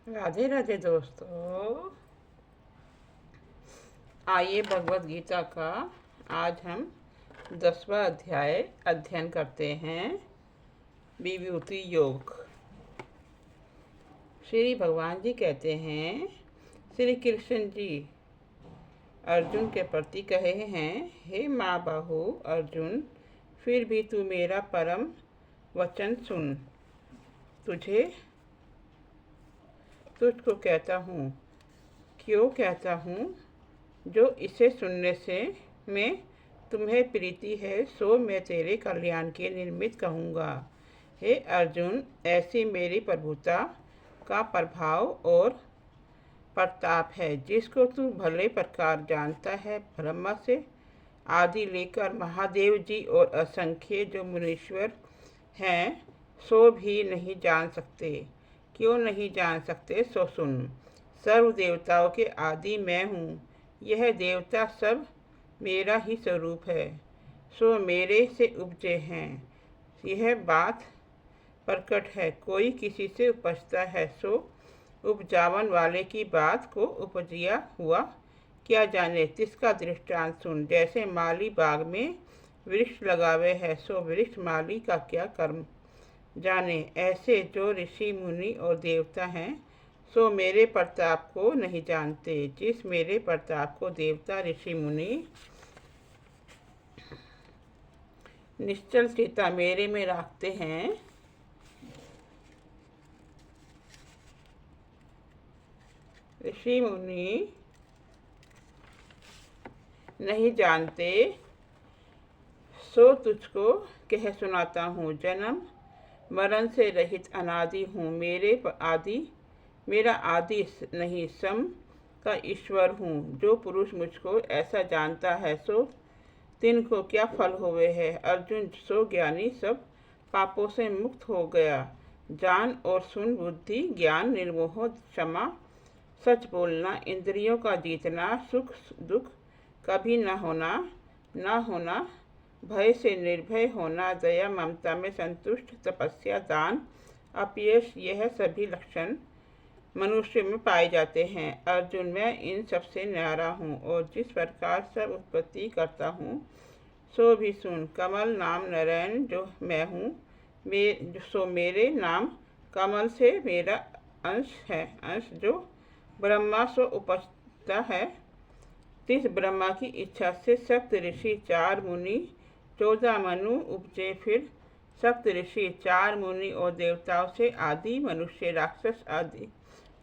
राधे राधे दोस्तों। आइए भगवत गीता का आज हम 10वां अध्याय अध्ययन करते हैं। विभूति योग। श्री भगवान जी कहते हैं, श्री कृष्ण जी अर्जुन के प्रति कहे हैं, हे माँ बाहु अर्जुन, फिर भी तू मेरा परम वचन सुन। तुझको कहता हूँ। क्यों कहता हूँ? जो इसे सुनने से मैं तुम्हें प्रीति है, सो मैं तेरे कल्याण के निमित्त कहूँगा। हे अर्जुन, ऐसी मेरी प्रभुता का प्रभाव और प्रताप है, जिसको तू भले प्रकार जानता है। ब्रह्मा से आदि लेकर महादेव जी और असंख्य जो मुनीश्वर हैं, सो भी नहीं जान सकते। क्यों नहीं जान सकते? सो सुन। सर्व देवताओं के आदि मैं हूँ। यह देवता सब मेरा ही स्वरूप है, सो मेरे से उपजे हैं। यह बात प्रकट है। कोई किसी से उपजता है, सो उपजावन वाले की बात को उपजिया हुआ क्या जाने। तिसका दृष्टांत सुन। जैसे माली बाग में वृक्ष लगावे है, सो वृक्ष माली का क्या कर्म जाने। ऐसे जो ऋषि मुनि और देवता हैं, सो मेरे प्रताप को नहीं जानते। जिस मेरे प्रताप को देवता ऋषि मुनि निश्चल चित्ता मेरे में रखते हैं, ऋषि मुनि नहीं जानते, सो तुझको कह सुनाता हूँ। जन्म मरण से रहित अनादि हूँ। मेरा आदि नहीं, सम का ईश्वर हूँ। जो पुरुष मुझको ऐसा जानता है, सो तिनको क्या फल होवे है। अर्जुन, सो ज्ञानी सब पापों से मुक्त हो गया। जान और सुन बुद्धि, ज्ञान, निर्मोह, क्षमा, सच बोलना, इंद्रियों का जीतना, सुख दुख कभी न होना, भय से निर्भय होना, दया ममता में संतुष्ट, तपस्या, दान, अपयश, यह सभी लक्षण मनुष्य में पाए जाते हैं। अर्जुन, मैं इन सबसे न्यारा हूँ और जिस प्रकार सब उत्पत्ति करता हूँ, सो भी सुन। कमल नाम नारायण जो मैं हूँ, सो मेरे नाम कमल से मेरा अंश है। अंश जो ब्रह्मा सो उपजता है। तिस ब्रह्मा की इच्छा से सप्त ऋषि, 4 मुनि, 14 मनु उपजे। फिर सप्त ऋषि, 4 मुनि और देवताओं से आदि मनुष्य, राक्षस आदि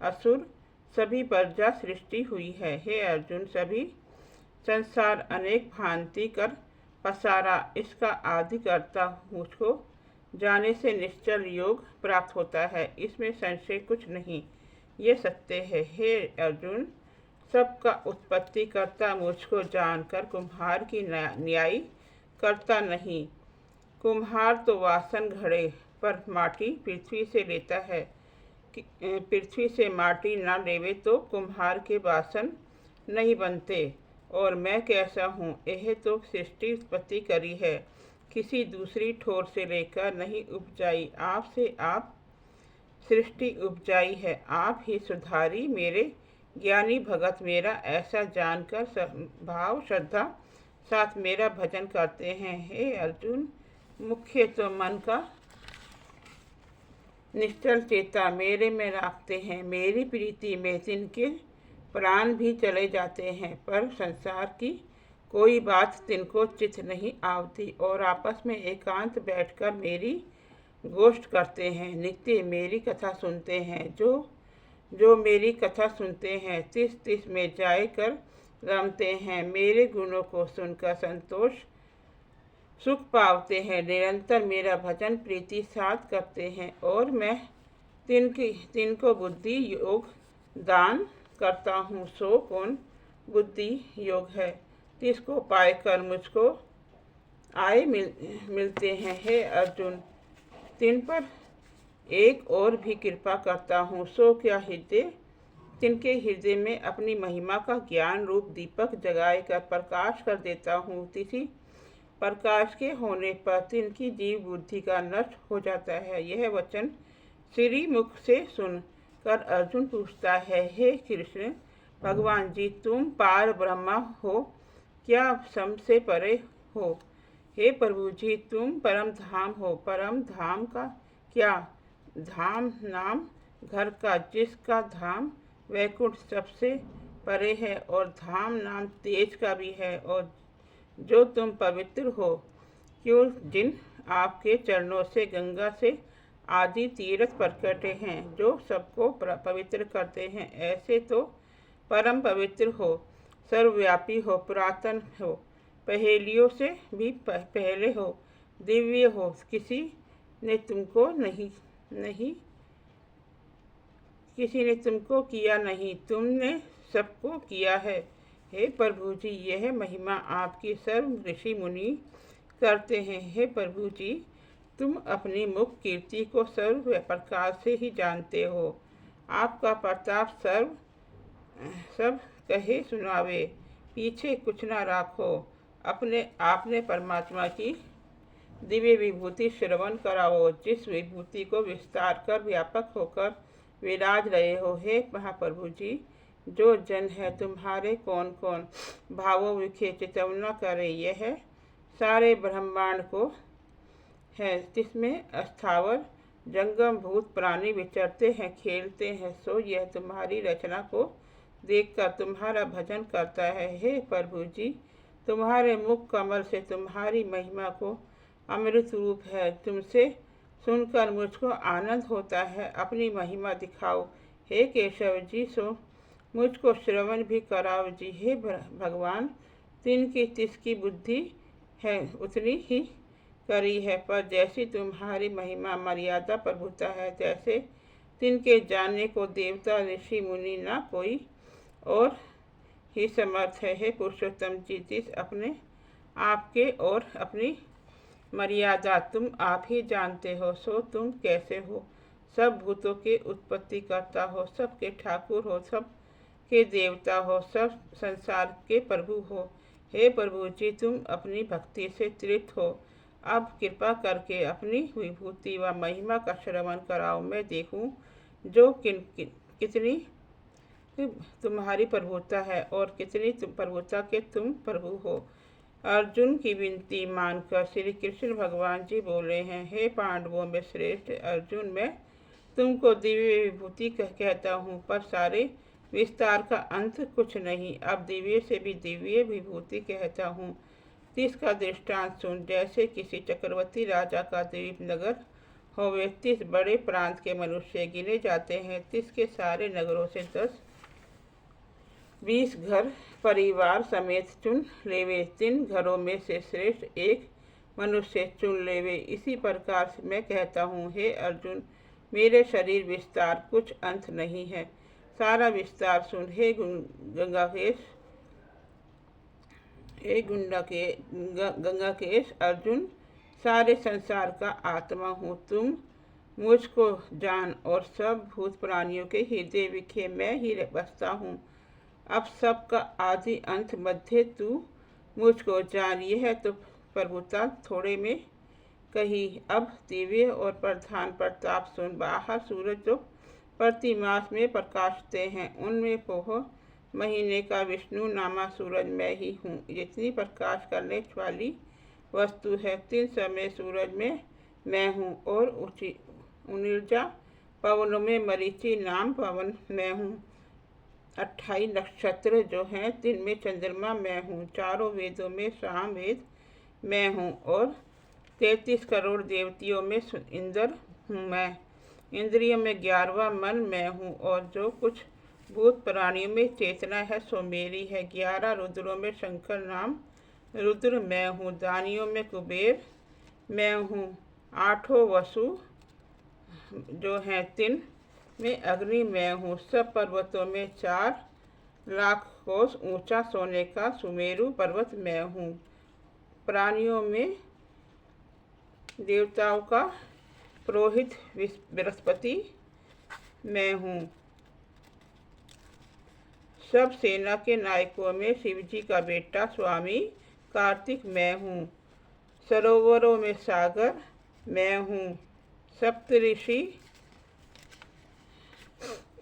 असुर सभी प्रजा सृष्टि हुई है। हे अर्जुन, सभी संसार अनेक भांति कर पसारा, इसका आदि करता मुझको जाने से निश्चल योग प्राप्त होता है। इसमें संशय कुछ नहीं, ये सत्य है। हे अर्जुन, सबका उत्पत्ति करता मुझको जानकर कुम्हार की न्याय करता नहीं। कुम्हार तो वासन घड़े पर माटी पृथ्वी से लेता है। पृथ्वी से माटी न लेवे तो कुम्हार के वासन नहीं बनते। और मैं कैसा हूँ? यह तो सृष्टि उत्पत्ति करी है, किसी दूसरी ठोर से लेकर नहीं उपजाई। आप से आप सृष्टि उपजाई है, आप ही सुधारी। मेरे ज्ञानी भगत मेरा ऐसा जानकर भाव श्रद्धा साथ मेरा भजन करते हैं। हे अर्जुन, मुख्य तो मन का निश्चल चेता मेरे में रखते हैं। मेरी प्रीति में तिनके प्राण भी चले जाते हैं, पर संसार की कोई बात तिनको चित्त नहीं आवती और आपस में एकांत बैठकर मेरी गोष्ठ करते हैं। नित्य मेरी कथा सुनते हैं। जो मेरी कथा सुनते हैं, तिस तिस में जाकर रमते हैं। मेरे गुणों को सुनकर संतोष सुख पावते हैं। निरंतर मेरा भजन प्रीति साथ करते हैं और मैं तिनको बुद्धि योग दान करता हूँ। सो कौन बुद्धि योग है, तिसको पाकर मुझको आए मिलते हैं। हे अर्जुन, तिन पर एक और भी कृपा करता हूँ। सो क्या तिनके हृदय में अपनी महिमा का ज्ञान रूप दीपक जगाए कर प्रकाश कर देता हूँ। तिसी प्रकाश के होने पर तिनकी जीव बुद्धि का नष्ट हो जाता है। यह वचन श्री मुख से सुन कर अर्जुन पूछता है, हे कृष्ण भगवान जी, तुम पार ब्रह्मा हो, क्या सबसे परे हो? हे प्रभु जी, तुम परम धाम हो, परम धाम का क्या? धाम नाम घर का, जिसका धाम वैकुंठ सबसे परे है, और धाम नाम तेज का भी है, और जो तुम पवित्र हो, क्यों जिन आपके चरणों से गंगा से आदि तीर्थ प्रकटे हैं, जो सबको पवित्र करते हैं, ऐसे तो परम पवित्र हो, सर्वव्यापी हो, पुरातन हो, पहेलियों से भी पहले हो, दिव्य हो, किसी ने तुमको नहीं किसी ने तुमको किया नहीं, तुमने सबको किया है। हे प्रभु जी, यह महिमा आपकी सर्व ऋषि मुनि करते हैं। हे प्रभु जी, तुम अपनी मुख कीर्ति को सर्व प्रकार से ही जानते हो। आपका प्रताप सब कहे सुनावे, पीछे कुछ ना राखो। आपने परमात्मा की दिव्य विभूति श्रवण कराओ, जिस विभूति को विस्तार कर व्यापक होकर विराज रहे हो। हे महाप्रभु जी, जो जन है तुम्हारे कौन कौन भावों विखे चेतवना करे, यह सारे ब्रह्मांड को है, जिसमें अस्थावर जंगम भूत प्राणी विचरते हैं, खेलते हैं, सो यह तुम्हारी रचना को देखकर तुम्हारा भजन करता है। हे प्रभु जी, तुम्हारे मुख कमल से तुम्हारी महिमा को अमृत रूप है, तुमसे सुनकर मुझको आनंद होता है। अपनी महिमा दिखाओ हे केशव जी, सो मुझको श्रवण भी कराओ जी। हे भगवान, तिसकी बुद्धि है उतनी ही करी है, पर जैसी तुम्हारी महिमा मर्यादा प्रभुता है, जैसे तिनके जानने को देवता ऋषि मुनि ना कोई और ही समर्थ है। हे पुरुषोत्तम जी, जिस अपने आपके और अपनी मर्यादा तुम आप ही जानते हो, सो तुम कैसे हो? सब भूतों के उत्पत्ति करता हो, सबके ठाकुर हो, सब के देवता हो, सब संसार के प्रभु हो। हे प्रभु जी, तुम अपनी भक्ति से तृप्त हो, अब कृपा करके अपनी विभूति व महिमा का श्रवण कराओ, मैं देखूं जो कितनी तुम्हारी प्रभुता है और कितनी प्रभुता के तुम प्रभु हो। अर्जुन की विनती मानकर श्री कृष्ण भगवान जी बोले हैं, हे पांडवों में श्रेष्ठ अर्जुन, मैं तुमको दिव्य विभूति कहता हूँ, पर सारे विस्तार का अंत कुछ नहीं। अब दिव्य से भी दिव्य विभूति कहता हूँ। तिसका दृष्टांत सुन, जैसे किसी चक्रवर्ती राजा का द्वीप नगर होवे, 30 बड़े प्रांत के मनुष्य गिने जाते हैं, तिसके सारे नगरों से 10-20 घर परिवार समेत चुन लेवे, 3 घरों में से श्रेष्ठ एक मनुष्य चुन लेवे। इसी प्रकार से मैं कहता हूँ, हे अर्जुन, मेरे शरीर विस्तार कुछ अंत नहीं है, सारा विस्तार सुन। हे गंगाकेश अर्जुन, सारे संसार का आत्मा हूँ, तुम मुझको जान, और सब भूत प्राणियों के हृदय विखे मैं ही बसता हूँ। अब सबका आदि अंत मध्य तू मुझको जान, यह तो प्रभुता थोड़े में कही। अब दिव्य और प्रधान प्रताप सुन, बाहर सूरज जो प्रतिमास में प्रकाशते हैं, उनमें पोह महीने का विष्णु नामा सूरज मैं ही हूँ। जितनी प्रकाश करने वाली वस्तु है, 3 समय सूरज में मैं हूँ, और उनिर्जा पवनों में मरीचि नाम पवन मैं हूँ। 28 नक्षत्र जो हैं, तिनमें चंद्रमा मैं हूँ। 4 वेदों में साम वेद मैं हूँ, और 33 करोड़ देवतियों में इंद्र हूँ मैं। इंद्रियों में 11वां मन मैं हूँ, और जो कुछ भूत प्राणियों में चेतना है सो मेरी है। 11 रुद्रों में शंकर नाम रुद्र मैं हूँ। दानियों में कुबेर मैं हूँ। 8 वसु जो हैं, 3 में अग्नि मैं हूँ। सब पर्वतों में 4 लाख कोस ऊंचा सोने का सुमेरु पर्वत मैं हूँ। प्राणियों में देवताओं का पुरोहित बृहस्पति मैं हूँ। सब सेना के नायकों में शिवजी का बेटा स्वामी कार्तिक मैं हूँ। सरोवरों में सागर मैं हूँ। सप्तऋषि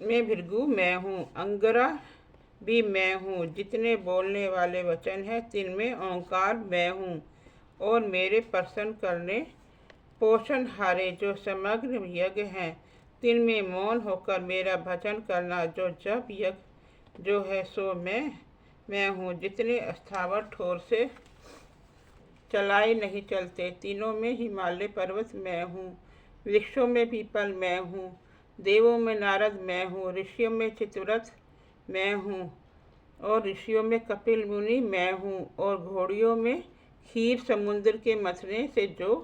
में भृगु मैं हूँ, अंगरा भी मैं हूँ। जितने बोलने वाले वचन हैं तिनमें ओंकार मैं हूँ। और मेरे प्रसन्न करने पोषण हारे जो समग्र यज्ञ हैं तिनमें मौन होकर मेरा भजन करना जो जप यज्ञ जो है सो मैं हूँ। जितने स्थावर ठोर से चलाए नहीं चलते तीनों में हिमालय पर्वत मैं हूँ। वृक्षों में पीपल मैं हूँ, देवों में नारद मैं हूँ, ऋषियों में चित्ररथ मैं हूँ और ऋषियों में कपिल मुनि मैं हूँ। और घोड़ियों में क्षीर समुद्र के मथने से जो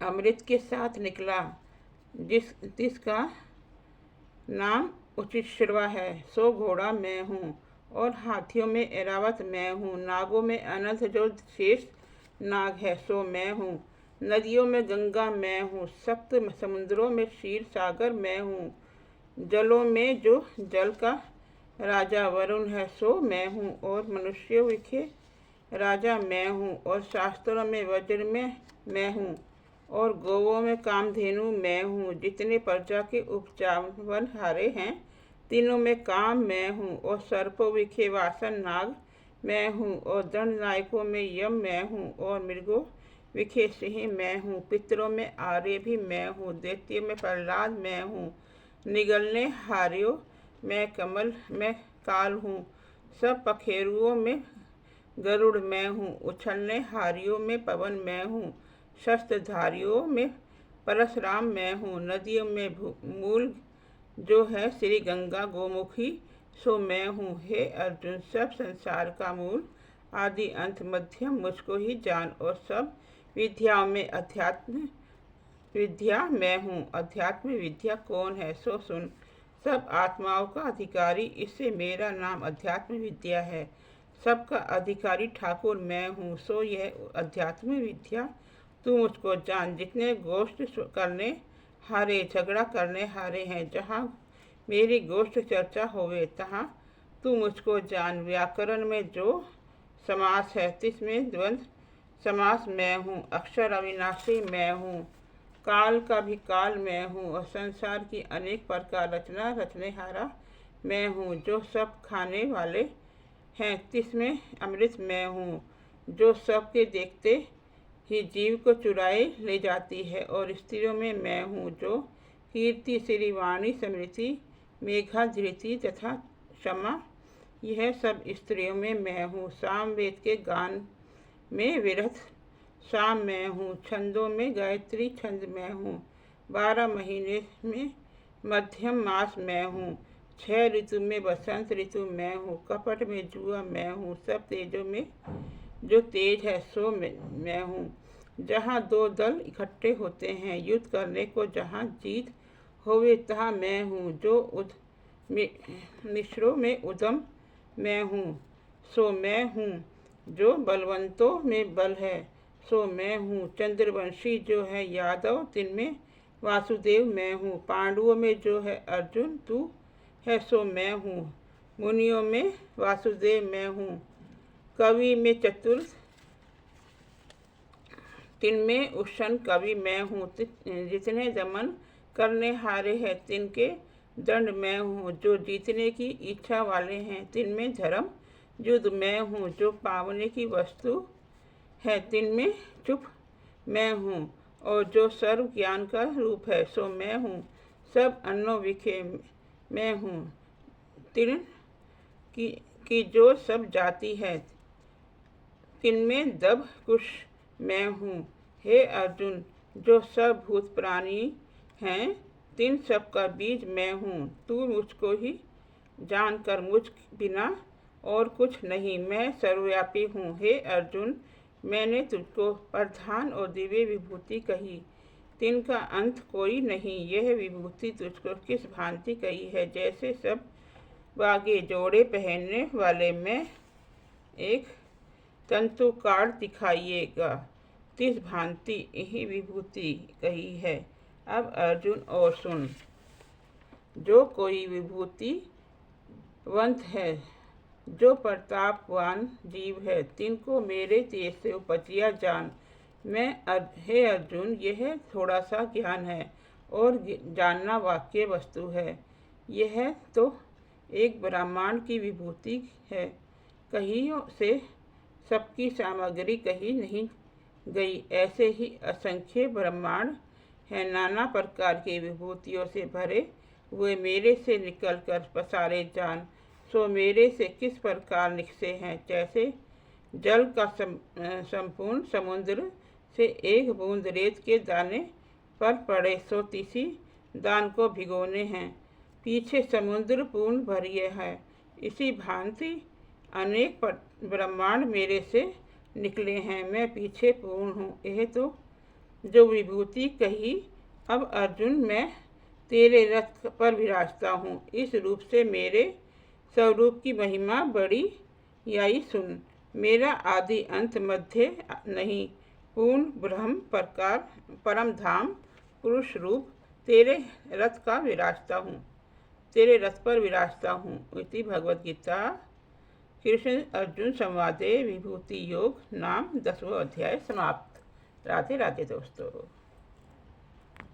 अमृत के साथ निकला जिसका नाम उचिश्रवा है सो घोड़ा मैं हूँ। और हाथियों में ऐरावत मैं हूँ, नागों में अनंत जो शेष नाग है सो मैं हूँ। नदियों में गंगा मैं हूँ, सप्त समुद्रों में क्षीर सागर मैं हूँ। जलों में जो जल का राजा वरुण है सो मैं हूँ। और मनुष्यों विखे राजा मैं हूँ। और शास्त्रों में वज्र में मैं हूँ। और गोवों में कामधेनु मैं हूँ। जितने प्रजा के उपजावन हारे हैं तीनों में काम मैं हूँ। और सर्पों विखे वासन नाग मैं हूँ। और दंड नायकों में यम मैं हूँ। और मृगों विखे सिंह मैं हूँ। पितरों में आर्य भी मैं हूँ, दैत्यों में प्रहलाद मैं हूँ। निगलने हारियों मैं कमल मैं काल हूँ। सब पखेरुओं में गरुड़ मैं हूँ। उछलने हारियों में पवन मैं हूँ। शस्त्रधारियों में परशुराम मैं हूँ। नदियों में मूल जो है श्री गंगा गोमुखी सो मैं हूँ। हे अर्जुन, सब संसार का मूल आदि अंत मध्यम मुझको ही जान। और सब विद्याओं में अध्यात्म विद्या मैं हूँ। अध्यात्म विद्या कौन है सो सुन। सब आत्माओं का अधिकारी इससे मेरा नाम अध्यात्म विद्या है। सबका अधिकारी ठाकुर मैं हूँ सो यह अध्यात्म विद्या तू मुझको जान। जितने गोष्ठ करने हारे झगड़ा करने हारे हैं, जहाँ मेरी गोष्ठ चर्चा होवे तहाँ तू मुझको जान। व्याकरण में जो समास है तिसमें द्वंद्व समास मैं हूँ। अक्षर अविनाशी मैं हूँ, काल का भी काल मैं हूँ। और संसार की अनेक प्रकार रचना रचने हारा मैं हूँ। जो सब खाने वाले हैं तिसमें अमृत मैं हूँ। जो सबके देखते ही जीव को चुराए ले जाती है। और स्त्रियों में मैं हूँ जो कीर्ति श्री वाणी स्मृति मेघा धृति तथा क्षमा यह सब स्त्रियों में मैं हूँ। सामवेद के गान में विरथ शाम मैं हूँ। छंदों में गायत्री छंद मैं हूँ। 12 महीने में मध्यम मास मैं हूँ। 6 ऋतु में बसंत ऋतु मैं हूँ। कपट में जुआ मैं हूँ। सब तेजों में जो तेज है सो मैं हूँ। जहाँ दो दल इकट्ठे होते हैं युद्ध करने को, जहाँ जीत होवे तहाँ मैं हूँ। जो मिश्रों में उदम मैं हूँ सो मैं हूँ। जो बलवंतों में बल है सो मैं हूँ। चंद्रवंशी जो है यादव तिनमें वासुदेव मैं हूँ। पांडवों में जो है अर्जुन तू है सो मैं हूँ। मुनियों में वासुदेव मैं हूँ। कवि में चतुर तिनमें उष्ण कवि मैं हूँ। जितने दमन करने हारे हैं तिनके दंड मैं हूँ। जो जीतने की इच्छा वाले हैं तिनमें धर्म युद्ध मैं हूँ। जो पावने की वस्तु है तिनमें चुप मैं हूँ। और जो सर्व ज्ञान का रूप है सो मैं हूँ। सब अन्नों विखे मैं हूँ। तिन की जो सब जाति है तिनमें दब कुश मैं हूँ। हे अर्जुन, जो सब भूत प्राणी हैं तिन सब का बीज मैं हूँ। तू मुझको ही जानकर मुझ बिना और कुछ नहीं, मैं सर्वव्यापी हूँ। हे अर्जुन, मैंने तुझको प्रधान और दिव्य विभूति कही, तिनका अंत कोई नहीं। यह विभूति तुझको किस भांति कही है, जैसे सब बागे जोड़े पहनने वाले में एक तंतु काट दिखाइएगा, तिस भांति यही विभूति कही है। अब अर्जुन और सुन। जो कोई विभूतिवंत है, जो प्रतापवान जीव है, तिनको मेरे तेज से उपजिया जान। हे अर्जुन, यह थोड़ा सा ज्ञान है और जानना वाक्य वस्तु है। यह तो एक ब्रह्मांड की विभूति है, कहीं से सबकी सामग्री कही नहीं गई। ऐसे ही असंख्य ब्रह्मांड हैं, नाना प्रकार की विभूतियों से भरे हुए मेरे से निकलकर पसारे जान, सो मेरे से किस प्रकार निकसे हैं। जैसे जल का संपूर्ण समुद्र से एक बूंद रेत के दाने पर पड़े, सो तीसी दान को भिगोने हैं, पीछे समुद्र पूर्ण भरिए है। इसी भांति अनेक ब्रह्मांड मेरे से निकले हैं, मैं पीछे पूर्ण हूँ। यह तो जो विभूति कही, अब अर्जुन मैं तेरे रथ पर विराजता हूँ। इस रूप से मेरे स्वरूप की महिमा बड़ी याई सुन। मेरा आदि अंत मध्य नहीं, पूर्ण ब्रह्म प्रकार परम धाम पुरुष रूप तेरे रथ का विराजता हूँ, तेरे रथ पर विराजता हूँ। इति भगवद गीता कृष्ण अर्जुन संवादे विभूति योग नाम 10वां अध्याय समाप्त। राधे राधे दोस्तों।